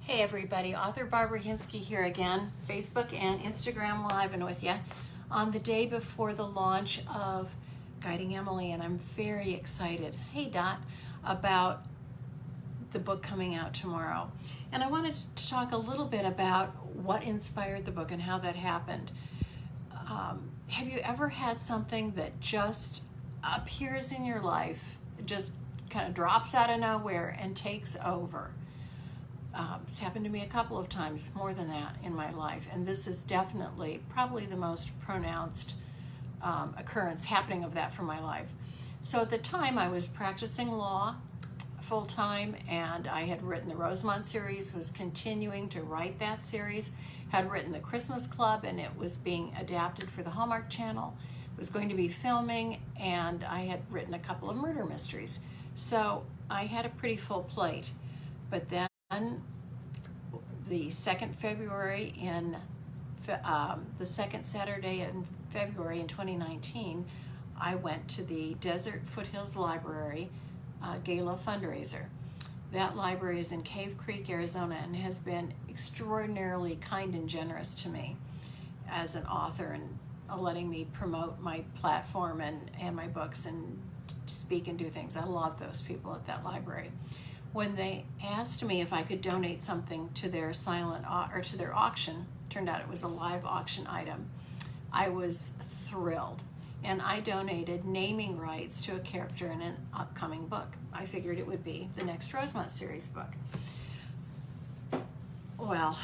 Hey everybody, author Barbara Hinsky here again, Facebook and Instagram Live and with you on the day before the launch of Guiding Emily, and I'm very excited, hey Dot, about the book coming out tomorrow. And I wanted to talk a little bit about what inspired the book and how that happened. Have you ever had something that just appears in your life, just kind of drops out of nowhere and takes over? It's happened to me a couple of times, more than that, in my life, and this is definitely probably the most pronounced happening of that for my life. So at the time I was practicing law full-time, and I had written the Rosemont series, was continuing to write that series, had written the Christmas Club, and it was being adapted for the Hallmark Channel, was going to be filming, and I had written a couple of murder mysteries. So I had a pretty full plate. But then the second Saturday in February in 2019, I went to the Desert Foothills Library Gala fundraiser. That library is in Cave Creek, Arizona, and has been extraordinarily kind and generous to me as an author, and letting me promote my platform and my books and speak and do things. I love those people at that library. When they asked me if I could donate something to their to their auction, turned out it was a live auction item, I was thrilled. And I donated naming rights to a character in an upcoming book. I figured it would be the next Rosemont series book. Well,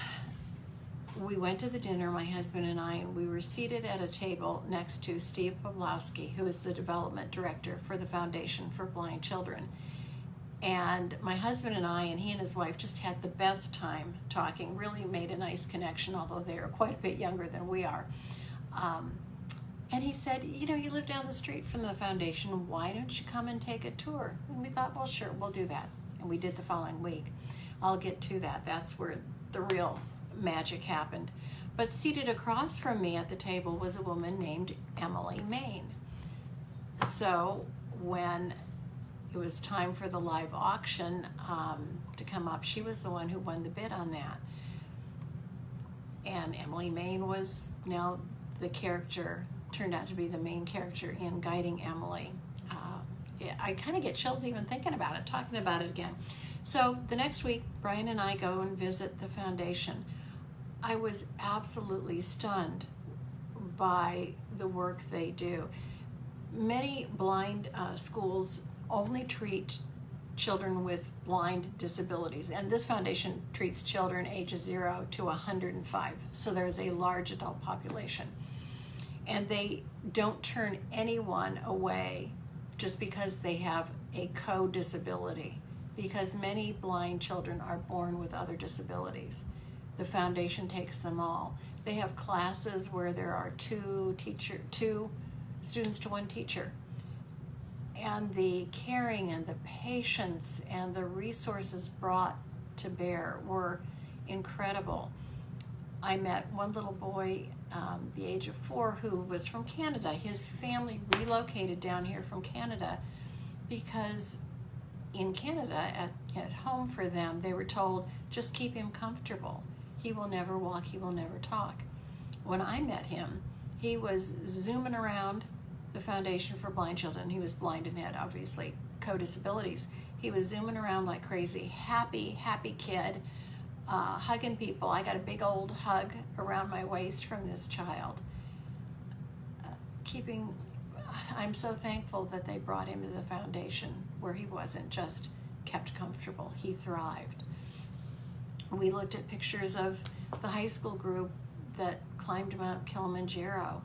we went to the dinner, my husband and I, and we were seated at a table next to Steve Pawlowski, who is the development director for the Foundation for Blind Children. And my husband and I, and he and his wife, just had the best time talking, really made a nice connection, although they are quite a bit younger than we are. And he said, you know, you live down the street from the foundation, why don't you come and take a tour? And we thought, well, sure, we'll do that. And we did the following week. I'll get to that. That's where the real magic happened. But seated across from me at the table was a woman named Emily Main. So when it was time for the live auction to come up, she was the one who won the bid on that. And Emily Main was now the character, turned out to be the main character in Guiding Emily. I kind of get chills even thinking about it, talking about it again. So the next week, Brian and I go and visit the foundation. I was absolutely stunned by the work they do. Many blind schools only treat children with blind disabilities, and this foundation treats children ages 0 to 105, so there's a large adult population. And they don't turn anyone away just because they have a co-disability, because many blind children are born with other disabilities. The foundation takes them all. They have classes where there are two students to one teacher. And the caring and the patience and the resources brought to bear were incredible. I met one little boy, the age of 4, who was from Canada. His family relocated down here from Canada because in Canada, at home for them, they were told, just keep him comfortable. He will never walk, he will never talk. When I met him, he was zooming around the Foundation for Blind Children. He was blind and had, obviously, co-disabilities. He was zooming around like crazy, happy kid, hugging people. I got a big old hug around my waist from this child. I'm so thankful that they brought him to the foundation where he wasn't just kept comfortable. He thrived. We looked at pictures of the high school group that climbed Mount Kilimanjaro.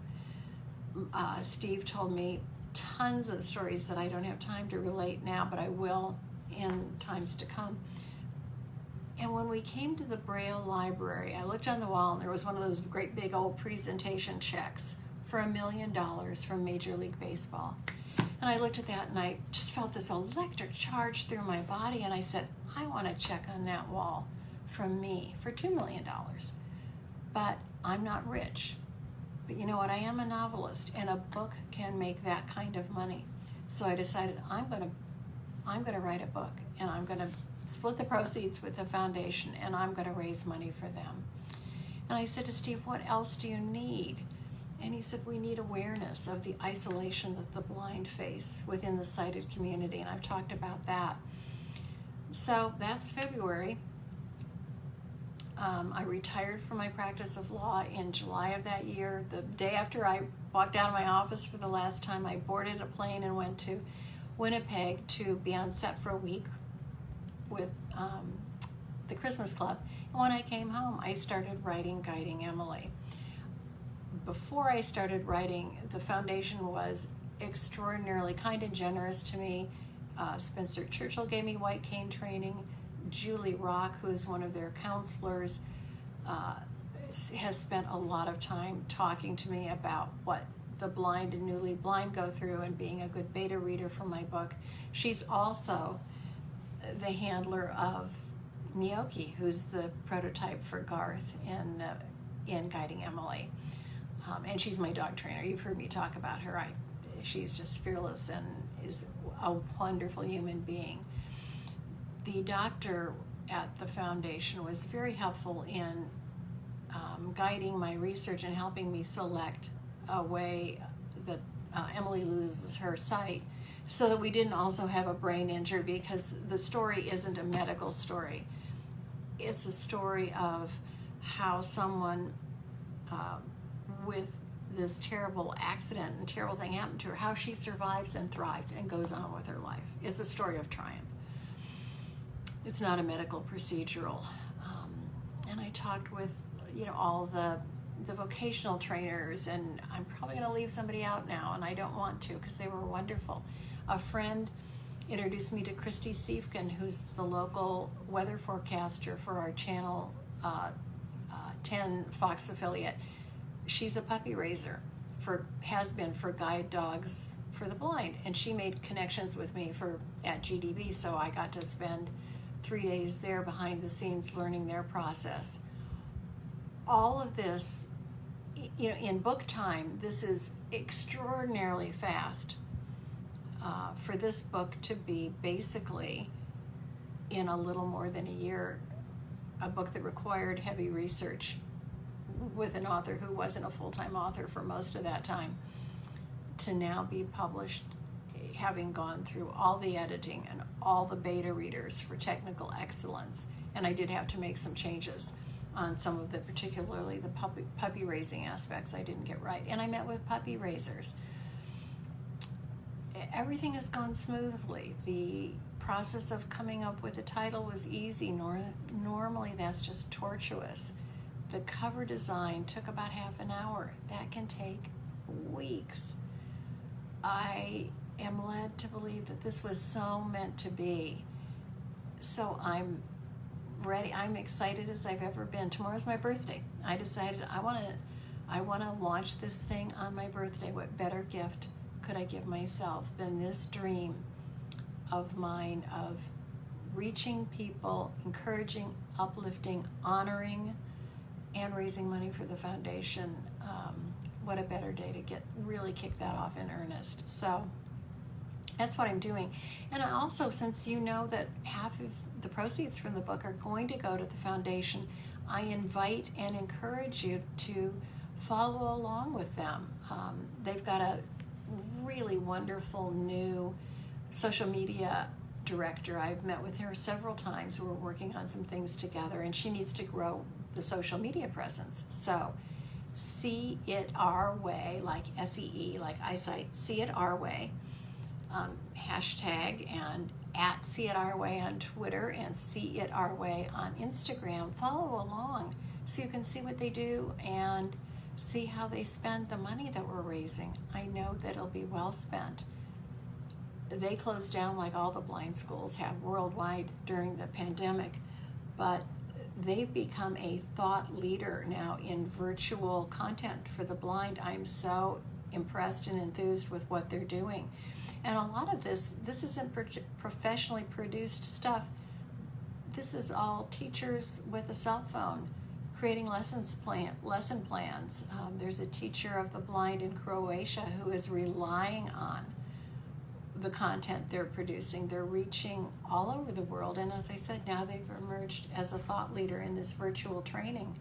Steve told me tons of stories that I don't have time to relate now, but I will in times to come. And when we came to the Braille Library, I looked on the wall and there was one of those great big old presentation checks for $1 million from Major League Baseball. And I looked at that and I just felt this electric charge through my body, and I said, I want a check on that wall from me for $2 million. But I'm not rich. But you know what, I am a novelist, and a book can make that kind of money. So I decided I'm gonna write a book, and I'm gonna split the proceeds with the foundation, and I'm going to raise money for them. And I said to Steve, what else do you need? And he said, we need awareness of the isolation that the blind face within the sighted community, and I've talked about that. So that's February. I retired from my practice of law in July of that year. The day after I walked out of my office for the last time, I boarded a plane and went to Winnipeg to be on set for a week with the Christmas Club. And when I came home, I started writing Guiding Emily. Before I started writing, the foundation was extraordinarily kind and generous to me. Spencer Churchill gave me white cane training. Julie Rock, who's one of their counselors, has spent a lot of time talking to me about what the blind and newly blind go through and being a good beta reader for my book. She's also the handler of Nioki, who's the prototype for Garth in Guiding Emily. And she's my dog trainer. You've heard me talk about her. She's just fearless and is a wonderful human being. The doctor at the foundation was very helpful in guiding my research and helping me select a way that Emily loses her sight, so that we didn't also have a brain injury, because the story isn't a medical story. It's a story of how someone with this terrible accident and terrible thing happened to her, how she survives and thrives and goes on with her life. It's a story of triumph. It's not a medical procedural. And I talked with, all the vocational trainers, and I'm probably going to leave somebody out now, and I don't want to, because they were wonderful. A friend introduced me to Christy Siefkin, who's the local weather forecaster for our Channel 10 Fox affiliate. She's a puppy raiser, has been for guide dogs for the blind, and she made connections with me at GDB, so I got to spend 3 days there behind the scenes learning their process. All of this, in book time, this is extraordinarily fast. For this book to be basically, in a little more than a year, a book that required heavy research with an author who wasn't a full-time author for most of that time, to now be published, having gone through all the editing and all the beta readers for technical excellence. And I did have to make some changes on some of the, particularly the puppy raising aspects I didn't get right. And I met with puppy raisers. Everything has gone smoothly. The process of coming up with a title was easy. Normally that's just tortuous. The cover design took about half an hour. That can take weeks. I am led to believe that this was so meant to be. So I'm ready. I'm excited as I've ever been. Tomorrow's my birthday. I decided I want to launch this thing on my birthday. What better gift could I give myself than this dream of mine of reaching people, encouraging, uplifting, honoring, and raising money for the foundation. What a better day to really kick that off in earnest. So that's what I'm doing. And I also, since you know that half of the proceeds from the book are going to go to the foundation, I invite and encourage you to follow along with them. They've got a really wonderful new social media director. I've met with her several times. We're working on some things together, and she needs to grow the social media presence. So See It Our Way, like SEE, like eyesight, See It Our Way, hashtag, and at See It Our Way on Twitter and See It Our Way on Instagram. Follow along so you can see what they do and see how they spend the money that we're raising. I know that it'll be well spent. They closed down like all the blind schools have worldwide during the pandemic, but they've become a thought leader now in virtual content for the blind. I'm so impressed and enthused with what they're doing. And a lot of this isn't professionally produced stuff. This is all teachers with a cell phone creating lesson plans. There's a teacher of the blind in Croatia who is relying on the content they're producing. They're reaching all over the world, and as I said, now they've emerged as a thought leader in this virtual training,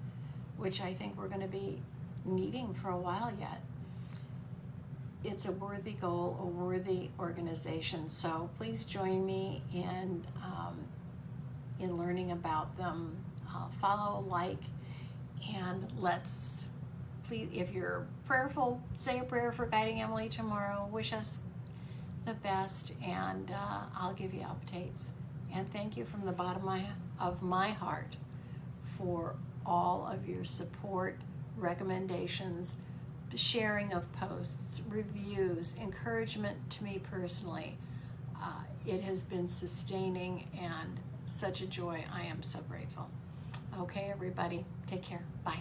which I think we're going to be needing for a while yet. It's a worthy goal, a worthy organization, so please join me in learning about them. Follow, like, and please, if you're prayerful, say a prayer for Guiding Emily tomorrow. Wish us the best, and I'll give you updates. And thank you from the bottom of my heart for all of your support, recommendations, sharing of posts, reviews, encouragement to me personally. It has been sustaining and such a joy. I am so grateful. Okay, everybody, take care. Bye.